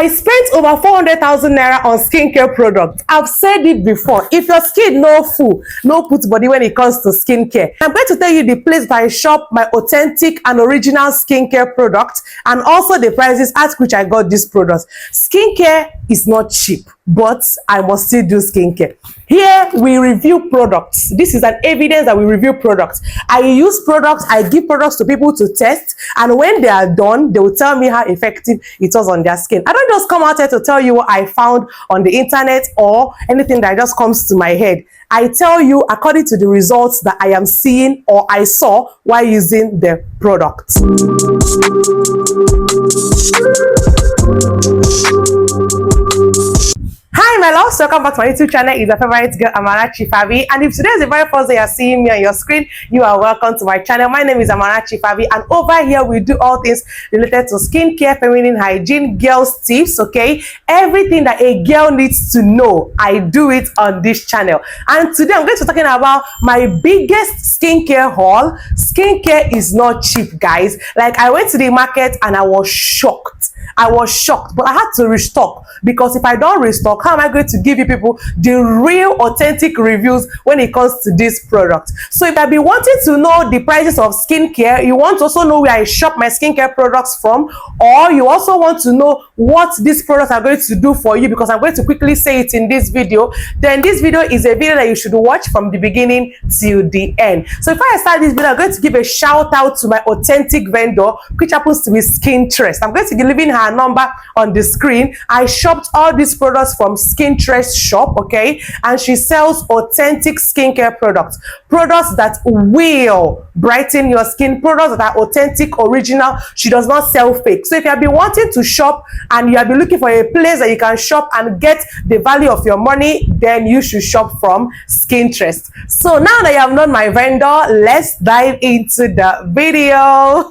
I spent over 400,000 naira on skincare products. I've said it before. If your skin no full, no put body when it comes to skincare. I'm going to tell you the place that I shop my authentic and original skincare products and also the prices at which I got these products. Skincare is not cheap, but I must still do skincare. Here we review products. This is an evidence that we review products. I use products, I give products to people to test, and when they are done, they will tell me how effective it was on their skin. I don't just come out here to tell you what I found on the internet or anything that just comes to my head. I tell you according to the results that I am seeing or I saw while using the product. Hi my loves, welcome back to my YouTube channel. It's your favorite girl Amarachi Favy, and if today is the very first day you're seeing me on your screen, you are welcome to my channel. My name is Amarachi Favy, and over here we do all things related to skincare, feminine hygiene, girls tips, okay? Everything that a girl needs to know, I do it on this channel. And today I'm going to be talking about my biggest skincare haul. Skincare is not cheap, guys. Like, I went to the market and I was shocked. But I had to restock, because if I don't restock, how am I going to give you people the real authentic reviews when it comes to this product? So if I've been wanting to know the prices of skincare, you want to also know where I shop my skincare products from, or you also want to know what these products are going to do for you, because I'm going to quickly say it in this video, then this video is a video that you should watch from the beginning till the end. So before I start this video, I'm going to give a shout out to my authentic vendor, which happens to be Skinterest. I'm going to be leaving her number on the screen. I shopped all these products from Skinterest shop, okay, and she sells authentic skincare products that will brighten your skin, products that are authentic, original. She does not sell fake. So if you have been wanting to shop and you have been looking for a place that you can shop and get the value of your money, then you should shop from Skinterest. So now that you have known my vendor, let's dive into the video.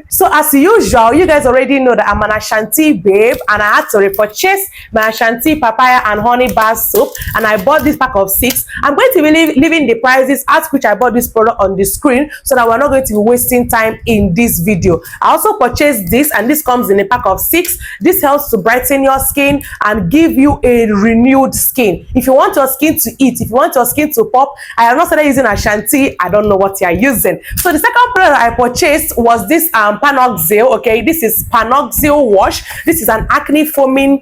So as usual, you guys already know that I'm an Ashanti babe, and I had to repurchase my Ashanti papaya and honey bar soap, and I bought this pack of 6. I'm going to be leaving the prices at which I bought this product on the screen, so that we're not going to be wasting time in this video. I also purchased this, and this comes in a pack of 6. This helps to brighten your skin and give you a renewed skin. If you want your skin to eat, if you want your skin to pop, I have not started using Ashanti. I don't know what you are using. So the second product I purchased was this Panoxyl. Okay, this is Panoxyl wash. This is an acne foaming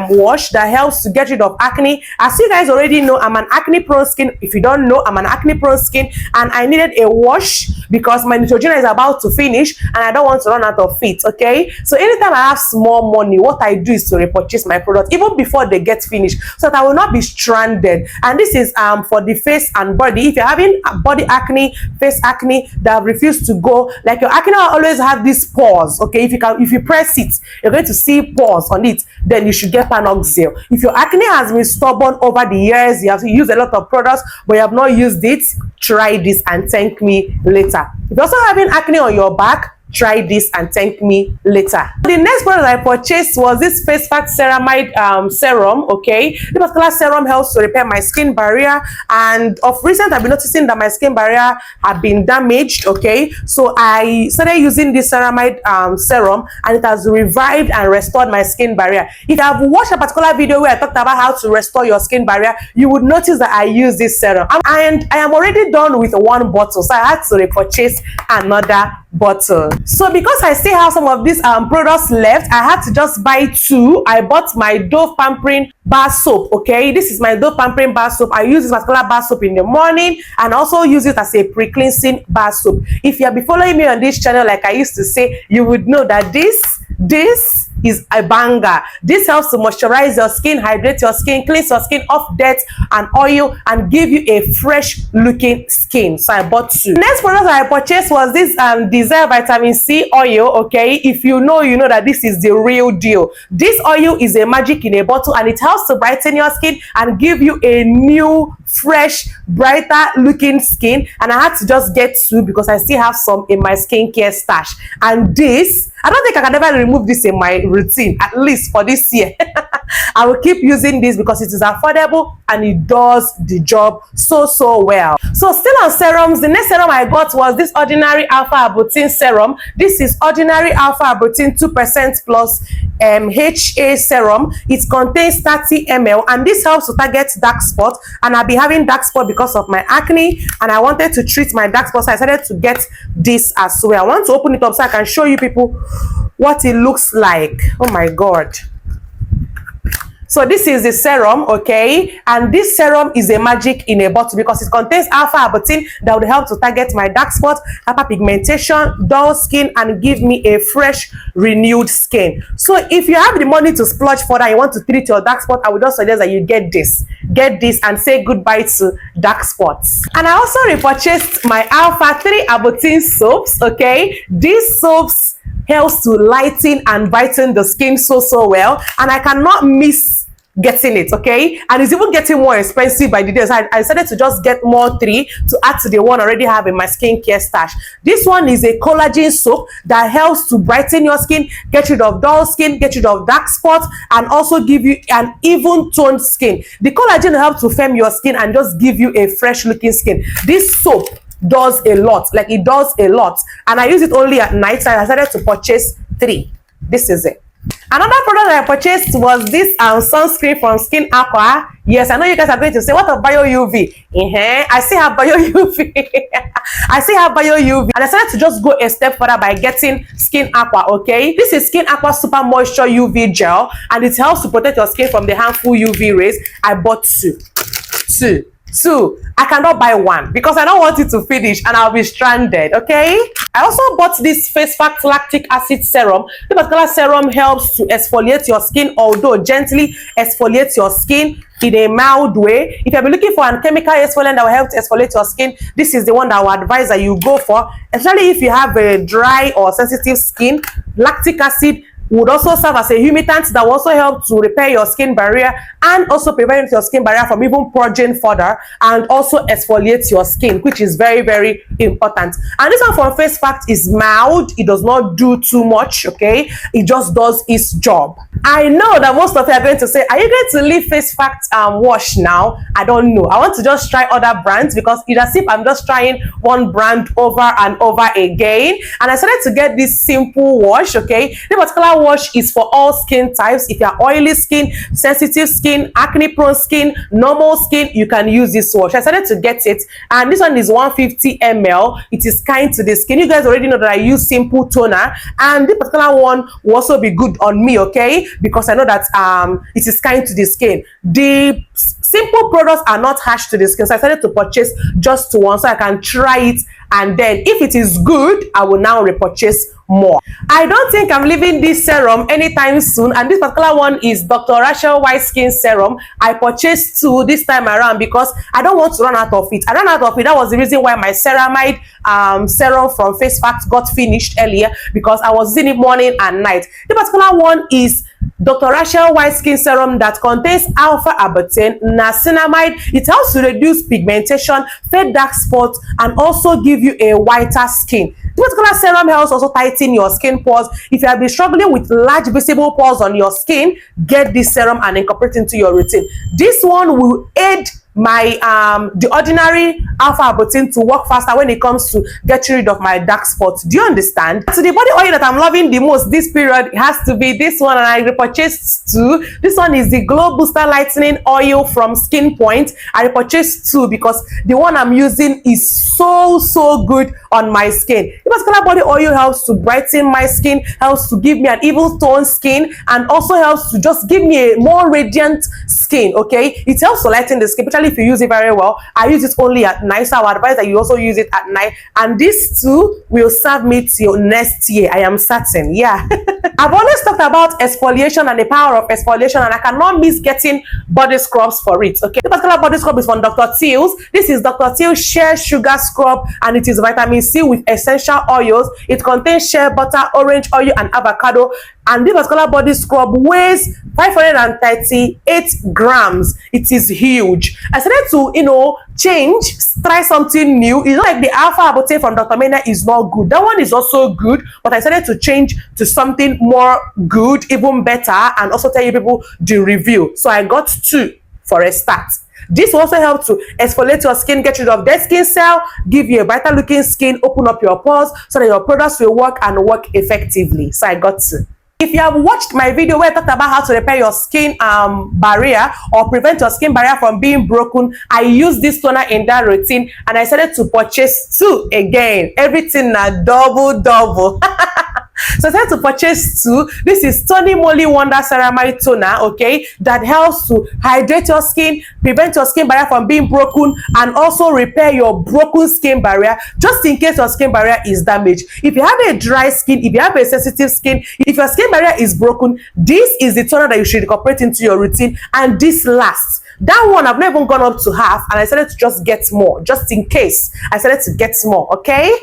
wash that helps to get rid of acne. As you guys already know, I'm an acne prone skin. If you don't know, I'm an acne prone skin, and I needed a wash because my Neutrogena is about to finish and I don't want to run out of it. Okay, so anytime I have small money, what I do is to repurchase my products even before they get finished, so that I will not be stranded. And this is for the face and body. If you're having body acne, face acne that refuse to go, like your acne will always have these pores. Okay, if you press it, you're going to see pores on it, then you should get Panoxyl. If your acne has been stubborn over the years, you have to use a lot of products but you have not used it, try this and thank me later. If you're also having acne on your back, try this and thank me later. The next product I purchased was this face fat ceramide serum. Okay, this particular serum helps to repair my skin barrier, and of recent I've been noticing that my skin barrier had been damaged. Okay, so I started using this ceramide serum, and it has revived and restored my skin barrier. If you have watched a particular video where I talked about how to restore your skin barrier, you would notice that I use this serum, and I am already done with one bottle, so I had to repurchase another bottle. So because I still have some of these products left, I had to just buy 2. I bought my Dove Pampering bar soap. Okay, this is my Dove Pampering bar soap. I use this particular bar soap in the morning and also use it as a pre-cleansing bar soap. If you have been following me on this channel, like I used to say, you would know that this is a banger. This helps to moisturize your skin, hydrate your skin, cleanse your skin off dirt and oil, and give you a fresh looking skin. So I bought 2. Next product I purchased was this Desire Vitamin C oil. Okay, if you know, you know that this is the real deal. This oil is a magic in a bottle, and it helps to brighten your skin and give you a new, fresh, brighter looking skin. And I had to just get 2 because I still have some in my skincare stash. And this, I don't think I can ever remove this in my routine, at least for this year. I will keep using this because it is affordable and it does the job so well. So still on serums, the next serum I got was this ordinary alpha arbutin serum. This is ordinary alpha arbutin 2% plus HA serum. It contains 30 ml and this helps to target dark spots, and I'll be having dark spot because of my acne, and I wanted to treat my dark spots, so I decided to get this as well. I want to open it up so I can show you people what it looks like. Oh my god. So this is the serum, okay, and this serum is a magic in a bottle because it contains alpha arbutin that will help to target my dark spots, hyperpigmentation, dull skin, and give me a fresh, renewed skin. So if you have the money to splurge further and you want to treat your dark spot, I would just suggest that you get this and say goodbye to dark spots. And I also repurchased my alpha 3 arbutin soaps, okay. These soaps helps to lighten and brighten the skin so well, and I cannot miss getting it, okay. And it's even getting more expensive by the day, so I decided to just get more 3 to add to the one I already have in my skincare stash. This one is a collagen soap that helps to brighten your skin, get rid of dull skin, get rid of dark spots, and also give you an even toned skin. The collagen helps to firm your skin and just give you a fresh looking skin. This soap does a lot, like it does a lot, and I use it only at night, so I decided to purchase 3. This is it. Another product that I purchased was this sunscreen from Skin Aqua. Yes, I know you guys are going to say, what of Bio UV? I still have Bio UV. I still have Bio UV. And I decided to just go a step further by getting Skin Aqua, okay? This is Skin Aqua Super Moisture UV Gel, and it helps to protect your skin from the harmful UV rays. I bought two. I cannot buy one because I don't want it to finish and I'll be stranded, okay? I also bought this Face Fact Lactic Acid Serum. This particular serum helps to exfoliate your skin, although gently exfoliate your skin in a mild way. If you're looking for a chemical exfoliant that will help to exfoliate your skin, this is the one that I would advise that you go for, especially if you have a dry or sensitive skin. Lactic acid would also serve as a humectant that will also help to repair your skin barrier and also prevent your skin barrier from even purging further, and also exfoliate your skin, which is very important. And this one from Face Fact is mild. It does not do too much, okay? It just does its job. I know that most of you are going to say, are you going to leave Face Fact wash now? I don't know. I want to just try other brands because it's as if I'm just trying one brand over and over again. And I decided to get this simple wash, okay? This particular wash is for all skin types. If you're oily skin, sensitive skin, acne prone skin, normal skin, you can use this wash. I decided to get it, and this one is 150 ml. It is kind to the skin. You guys already know that I use simple toner, and this particular one will also be good on me, okay, because I know that it is kind to the skin. The simple products are not harsh to the skin, so I decided to purchase just one so I can try it, and then if it is good, I will now repurchase more. I don't think I'm leaving this serum anytime soon, and this particular one is Dr. Rachel White Skin Serum. I purchased 2 this time around because I don't want to run out of it. I ran out of it. That was the reason why my ceramide serum from Face Fact got finished earlier, because I was using it morning and night. The particular one is Dr. Rachel White Skin Serum that contains alpha arbutin, niacinamide. It helps to reduce pigmentation, fade dark spots, and also give you a whiter skin. This particular serum helps also tighten your skin pores. If you have been struggling with large visible pores on your skin, get this serum and incorporate it into your routine. This one will aid my the ordinary alpha arbutin to work faster when it comes to getting rid of my dark spots. Do you understand? So the body oil that I'm loving the most this period has to be this one, and I repurchased 2. This one is the Glow Booster Lightening Oil from Skin Point. I repurchased 2 because the one I'm using is so good on my skin. This particular body oil helps to brighten my skin, helps to give me an even toned skin, and also helps to just give me a more radiant skin, okay? It helps to lighten the skin, especially if you use it very well. I use it only at night, so I would advise that you also use it at night, and these 2 will serve me till next year, I am certain. Yeah. I've always talked about exfoliation and the power of exfoliation, and I cannot miss getting body scrubs for it, okay? This particular body scrub is from Dr. Teal's. This is Dr. Teal's Shea Sugar Scrub, and it is vitamin C with essential oils. It contains shea butter, orange oil, and avocado. and this particular body scrub weighs 538 grams. It is huge. I started to, change, try something new. It's not like the alpha abotane from Dr. Mania is not good. That one is also good, but I started to change to something more good, even better, and also tell you people the review. So I got 2 for a start. This will also help to exfoliate your skin, get rid of dead skin cell, give you a brighter looking skin, open up your pores so that your products will work and work effectively. So I got 2. If you have watched my video where I talked about how to repair your skin barrier or prevent your skin barrier from being broken, I used this toner in that routine and I started to purchase 2 again. Everything na double. So I started to purchase 2. This is Tony Moly Wonder Ceramide Toner, okay, that helps to hydrate your skin, prevent your skin barrier from being broken, and also repair your broken skin barrier just in case your skin barrier is damaged. If you have a dry skin, if you have a sensitive skin, if your skin barrier is broken, this is the toner that you should incorporate into your routine, and this lasts. That one I've not even gone up to half, and I started to just get more, just in case. I started to get more, okay?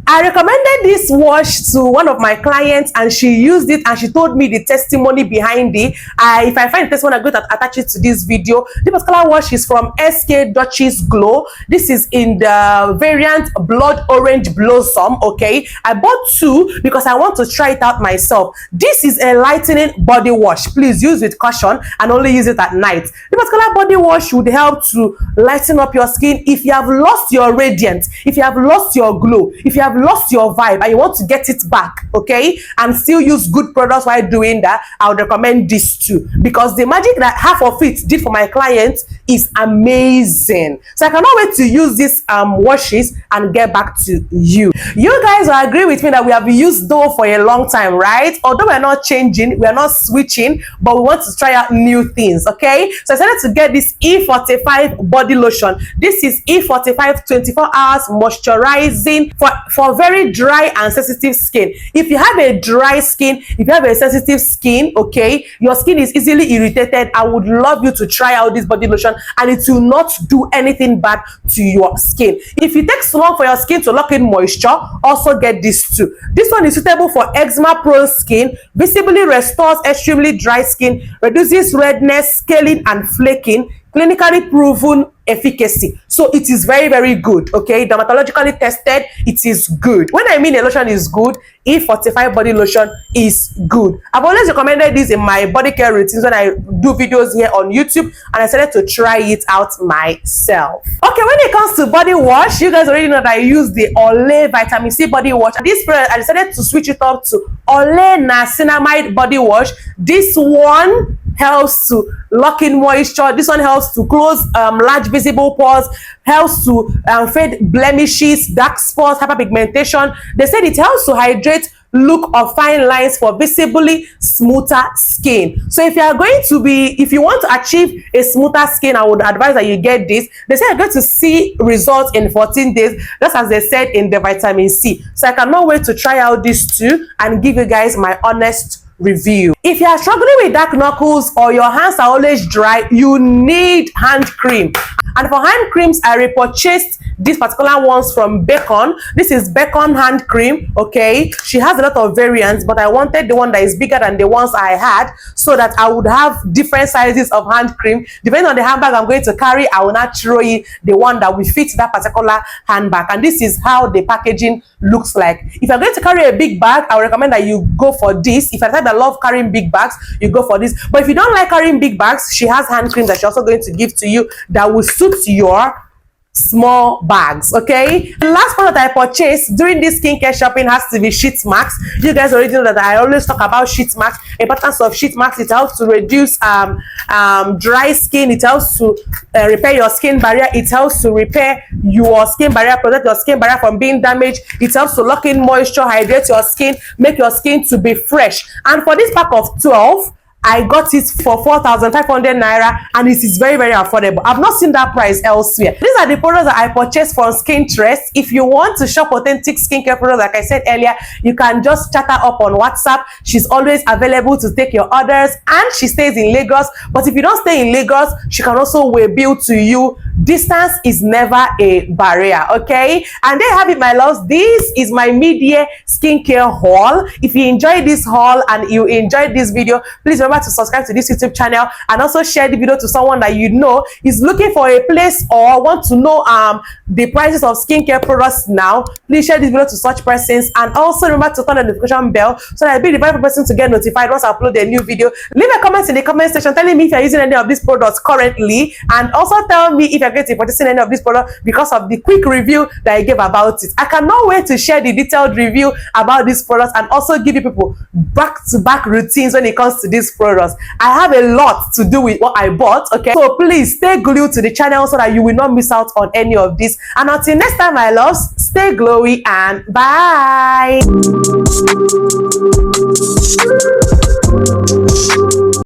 I recommended this wash to one of my clients and she used it and she told me the testimony behind it. If I find the testimony, I'm going to attach it to this video. This particular wash is from SK Duchess Glow. This is in the variant Blood Orange Blossom, okay? I bought 2 because I want to try it out myself. This is a lightening body wash. Please use with caution and only use it at night. This particular body wash would help to lighten up your skin. If you have lost your radiance, if you have lost your glow, if you have lost your vibe and you want to get it back, okay, and still use good products while doing that, I would recommend this too, because the magic that half of it did for my clients is amazing. So I cannot wait to use these washes and get back to you. You guys will agree with me that we have used Dove for a long time, right? Although we're not changing, we're not switching, but we want to try out new things, okay? So I decided to get this E45 body lotion. This is E45 24 hours moisturizing for very dry and sensitive skin. If you have a dry skin, if you have a sensitive skin, okay, your skin is easily irritated, I would love you to try out this body lotion and it will not do anything bad to your skin. If it takes long for your skin to lock in moisture, also get this too. This one is suitable for eczema prone skin, visibly restores extremely dry skin, reduces redness, scaling and flaking, clinically proven efficacy. So it is very, very good, okay? Dermatologically tested, it is good. When I mean a lotion is good, E45 body lotion is good. I've always recommended this in my body care routines when I do videos here on YouTube, and I decided to try it out myself. Okay, when it comes to body wash, you guys already know that I use the Olay Vitamin C body wash. This period, I decided to switch it up to Olay Niacinamide body wash. This one helps to lock in moisture. This one helps to close large visible pores, helps to fade blemishes, dark spots, hyperpigmentation. They said it helps to hydrate look of fine lines for visibly smoother skin. So if you are going to if you want to achieve a smoother skin, I would advise that you get this. They say you're going to see results in 14 days, just as they said in the vitamin C. So I cannot wait to try out this too and give you guys my honest review. If you are struggling with dark knuckles or your hands are always dry, you need hand cream. And for hand creams, I repurchased these particular ones from Bacon. This is Bacon hand cream, okay? She has a lot of variants, but I wanted the one that is bigger than the ones I had so that I would have different sizes of hand cream. Depending on the handbag I'm going to carry, I will not throw in the one that will fit that particular handbag. And this is how the packaging looks like. If you're going to carry a big bag, I would recommend that you go for this. If you're the type that love carrying big bags, you go for this. But if you don't like carrying big bags, she has hand cream that she's also going to give to you that will suit your small bags, okay? The last product I purchased during this skincare shopping has to be sheet masks. You guys already know that I always talk about sheet masks, importance of sheet masks. It helps to reduce dry skin. It helps to repair your skin barrier. It helps to repair your skin barrier, protect your skin barrier from being damaged. It helps to lock in moisture, hydrate your skin, make your skin to be fresh. And for this pack of 12, I got it for 4,500 naira and it is very, very affordable. I've not seen that price elsewhere. These are the products that I purchased from Skinterest. If you want to shop authentic skincare products, like I said earlier, you can just chat her up on WhatsApp. She's always available to take your orders and she stays in Lagos. But if you don't stay in Lagos, she can also bill to you distance is never a barrier. Okay, and there you have it, my loves. This is my mid-year skincare haul. If you enjoyed this haul and you enjoyed this video, please remember to subscribe to this YouTube channel and also share the video to someone that you know is looking for a place or want to know the prices of skincare products now. Please share this video to such persons, and also remember to turn on the notification bell so that I'll be the very first person to get notified once I upload a new video. Leave a comment in the comment section telling me if you're using any of these products currently, and also tell me if you're going to be purchasing any of these products because of the quick review that I gave about it. I cannot wait to share the detailed review about these products and also give you people back-to-back routines when it comes to these products. I have a lot to do with what I bought, okay? So please stay glued to the channel so that you will not miss out on any of this. And until next time, my loves, stay glowy and bye.